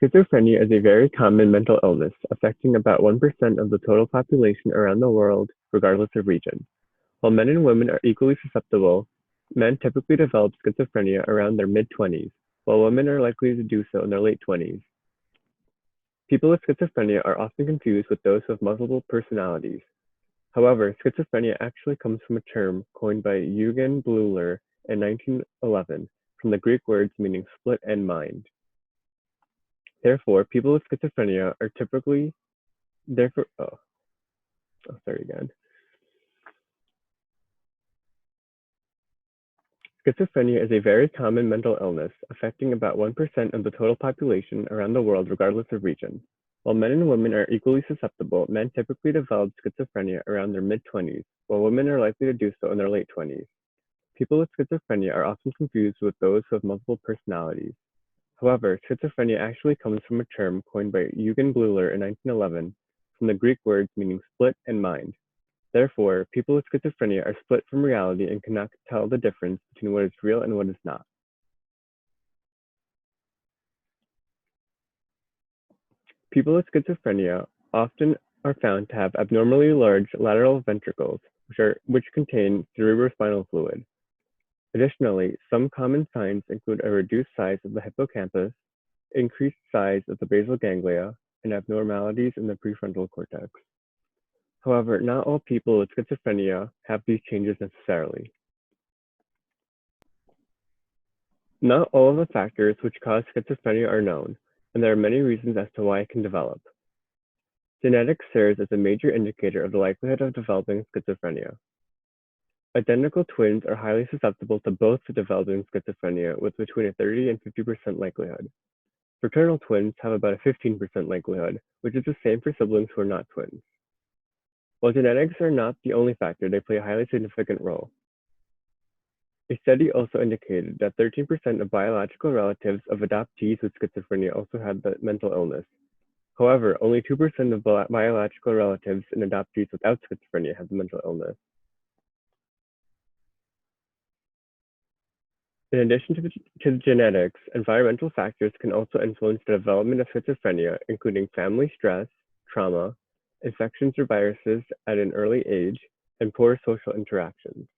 Schizophrenia is a very common mental illness affecting about 1% of the total population around the world, regardless of region. While men and women are equally susceptible, men typically develop schizophrenia around their mid-20s, while women are likely to do so in their late 20s. People with schizophrenia are often confused with those who have multiple personalities. However, schizophrenia actually comes from a term coined by Eugen Bleuler in 1911 from the Greek words meaning split end mind. Therefore, people with schizophrenia are typically therefore sorry again. Schizophrenia is a very common mental illness affecting about 1% of the total population around the world regardless of region. While men and women are equally susceptible, men typically develop schizophrenia around their mid-20s, while women are likely to do so in their late 20s. People with schizophrenia are often confused with those who have multiple personalities. However, schizophrenia actually comes from a term coined by Eugen Bleuler in 1911 from the Greek words meaning split and mind. Therefore, people with schizophrenia are split from reality and cannot tell the difference between what is real and what is not. People with schizophrenia often are found to have abnormally large lateral ventricles, which contain cerebrospinal fluid. Additionally, some common signs include a reduced size of the hippocampus, increased size of the basal ganglia, and abnormalities in the prefrontal cortex. However, not all people with schizophrenia have these changes necessarily. Not all of the factors which cause schizophrenia are known, and there are many reasons as to why it can develop. Genetics serves as a major indicator of the likelihood of developing schizophrenia. Identical twins are highly susceptible to both developing schizophrenia with between a 30 and 50% likelihood. Fraternal twins have about a 15% likelihood, which is the same for siblings who are not twins. While genetics are not the only factor, they play a highly significant role. A study also indicated that 13% of biological relatives of adoptees with schizophrenia also had the mental illness. However, only 2% of biological relatives in adoptees without schizophrenia have the mental illness. In addition to genetics, environmental factors can also influence the development of schizophrenia, including family stress, trauma, infections or viruses at an early age, and poor social interactions.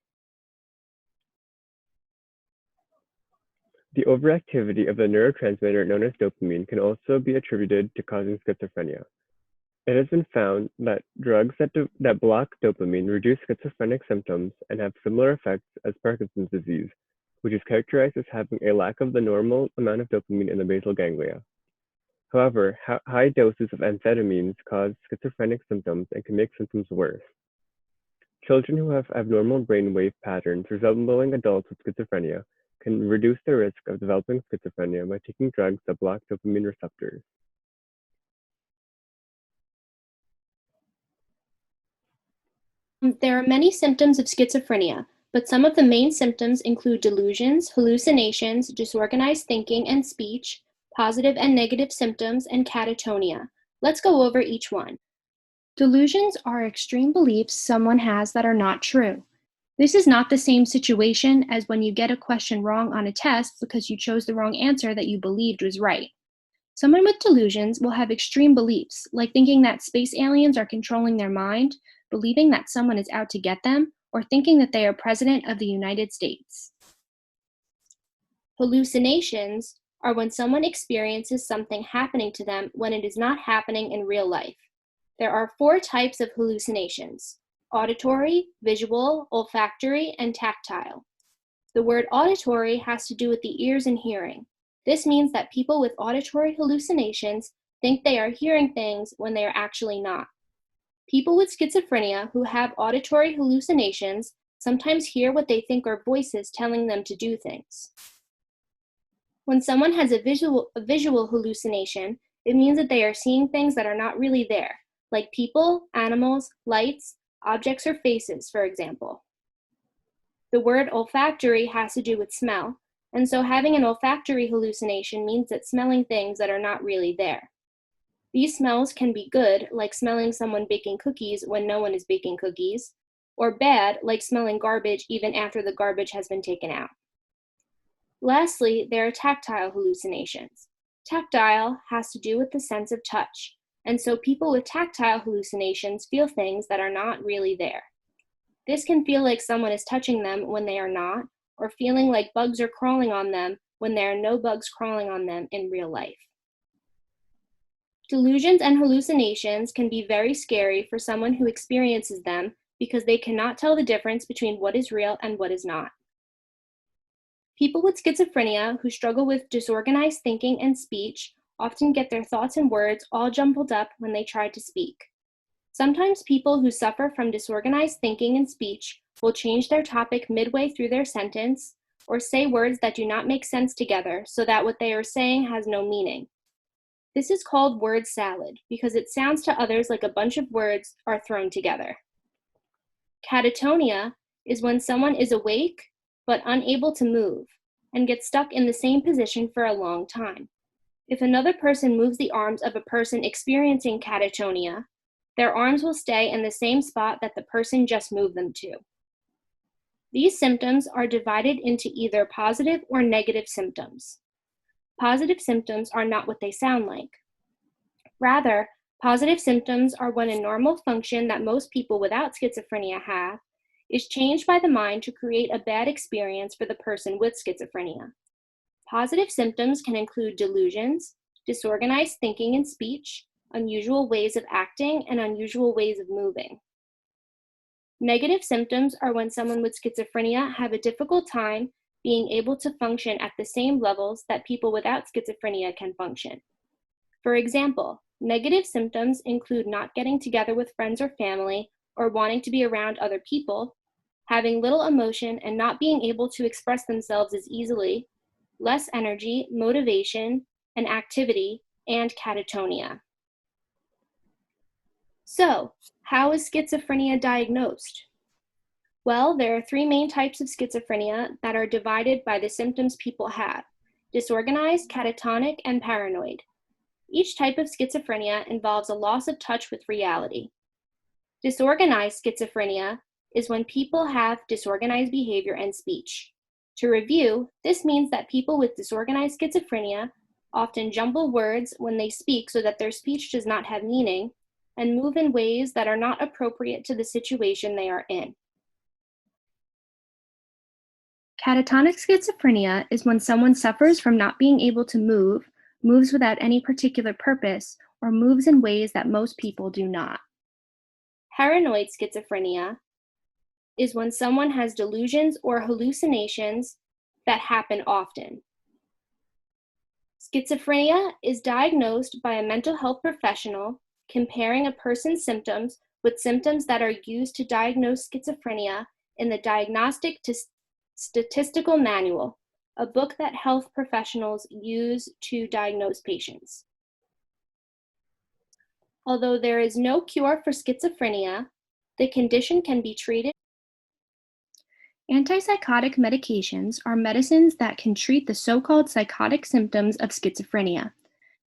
The overactivity of the neurotransmitter known as dopamine can also be attributed to causing schizophrenia. It has been found that drugs that block dopamine reduce schizophrenic symptoms and have similar effects as Parkinson's disease, which is characterized as having a lack of the normal amount of dopamine in the basal ganglia. However, high doses of amphetamines cause schizophrenic symptoms and can make symptoms worse. Children who have abnormal brain wave patterns resembling adults with schizophrenia can reduce their risk of developing schizophrenia by taking drugs that block dopamine receptors. There are many symptoms of schizophrenia, but some of the main symptoms include delusions, hallucinations, disorganized thinking and speech, positive and negative symptoms, and catatonia. Let's go over each one. Delusions are extreme beliefs someone has that are not true. This is not the same situation as when you get a question wrong on a test because you chose the wrong answer that you believed was right. Someone with delusions will have extreme beliefs, like thinking that space aliens are controlling their mind, believing that someone is out to get them, or thinking that they are President of the United States. Hallucinations are when someone experiences something happening to them when it is not happening in real life. There are 4 types of hallucinations: auditory, visual, olfactory, and tactile. The word auditory has to do with the ears and hearing. This means that people with auditory hallucinations think they are hearing things when they are actually not. People with schizophrenia who have auditory hallucinations sometimes hear what they think are voices telling them to do things. When someone has a visual hallucination, it means that they are seeing things that are not really there, like people, animals, lights, objects, or faces, for example. The word olfactory has to do with smell, and so having an olfactory hallucination means that smelling things that are not really there. These smells can be good, like smelling someone baking cookies when no one is baking cookies, or bad, like smelling garbage even after the garbage has been taken out. Lastly, there are tactile hallucinations. Tactile has to do with the sense of touch, and so people with tactile hallucinations feel things that are not really there. This can feel like someone is touching them when they are not, or feeling like bugs are crawling on them when there are no bugs crawling on them in real life. Delusions and hallucinations can be very scary for someone who experiences them because they cannot tell the difference between what is real and what is not. People with schizophrenia who struggle with disorganized thinking and speech often get their thoughts and words all jumbled up when they try to speak. Sometimes people who suffer from disorganized thinking and speech will change their topic midway through their sentence or say words that do not make sense together so that what they are saying has no meaning. This is called word salad because it sounds to others like a bunch of words are thrown together. Catatonia is when someone is awake but unable to move and gets stuck in the same position for a long time. If another person moves the arms of a person experiencing catatonia, their arms will stay in the same spot that the person just moved them to. These symptoms are divided into either positive or negative symptoms. Positive symptoms are not what they sound like. Rather, positive symptoms are when a normal function that most people without schizophrenia have is changed by the mind to create a bad experience for the person with schizophrenia. Positive symptoms can include delusions, disorganized thinking and speech, unusual ways of acting, and unusual ways of moving. Negative symptoms are when someone with schizophrenia have a difficult time being able to function at the same levels that people without schizophrenia can function. For example, negative symptoms include not getting together with friends or family or wanting to be around other people, having little emotion and not being able to express themselves as easily, less energy, motivation, and activity, and catatonia. So, how is schizophrenia diagnosed? Well, there are three main types of schizophrenia that are divided by the symptoms people have: disorganized, catatonic, and paranoid. Each type of schizophrenia involves a loss of touch with reality. Disorganized schizophrenia is when people have disorganized behavior and speech. To review, this means that people with disorganized schizophrenia often jumble words when they speak so that their speech does not have meaning and move in ways that are not appropriate to the situation they are in. Catatonic schizophrenia is when someone suffers from not being able to move, moves without any particular purpose, or moves in ways that most people do not. Paranoid schizophrenia is when someone has delusions or hallucinations that happen often. Schizophrenia is diagnosed by a mental health professional comparing a person's symptoms with symptoms that are used to diagnose schizophrenia in the Diagnostic Statistical Manual, a book that health professionals use to diagnose patients. Although there is no cure for schizophrenia, the condition can be treated. Antipsychotic medications are medicines that can treat the so-called psychotic symptoms of schizophrenia.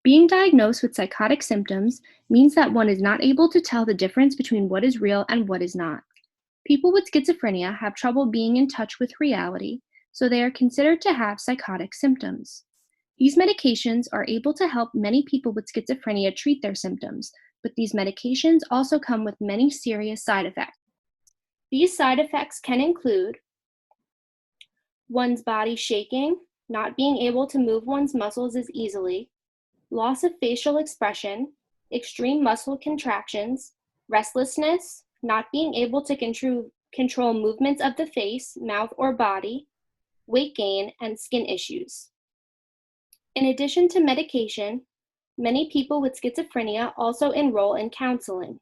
Being diagnosed with psychotic symptoms means that one is not able to tell the difference between what is real and what is not. People with schizophrenia have trouble being in touch with reality, so they are considered to have psychotic symptoms. These medications are able to help many people with schizophrenia treat their symptoms, but these medications also come with many serious side effects. These side effects can include one's body shaking, not being able to move one's muscles as easily, loss of facial expression, extreme muscle contractions, restlessness, not being able to control movements of the face, mouth, or body, weight gain, and skin issues. In addition to medication, many people with schizophrenia also enroll in counseling.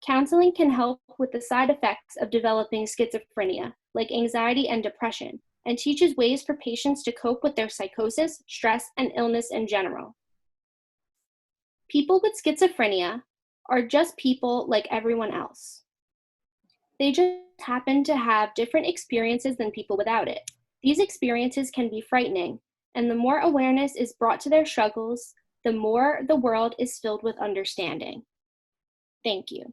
Counseling can help with the side effects of developing schizophrenia, like anxiety and depression, and teaches ways for patients to cope with their psychosis, stress, and illness in general. People with schizophrenia are just people like everyone else. They just happen to have different experiences than people without it. These experiences can be frightening, and the more awareness is brought to their struggles, the more the world is filled with understanding. Thank you.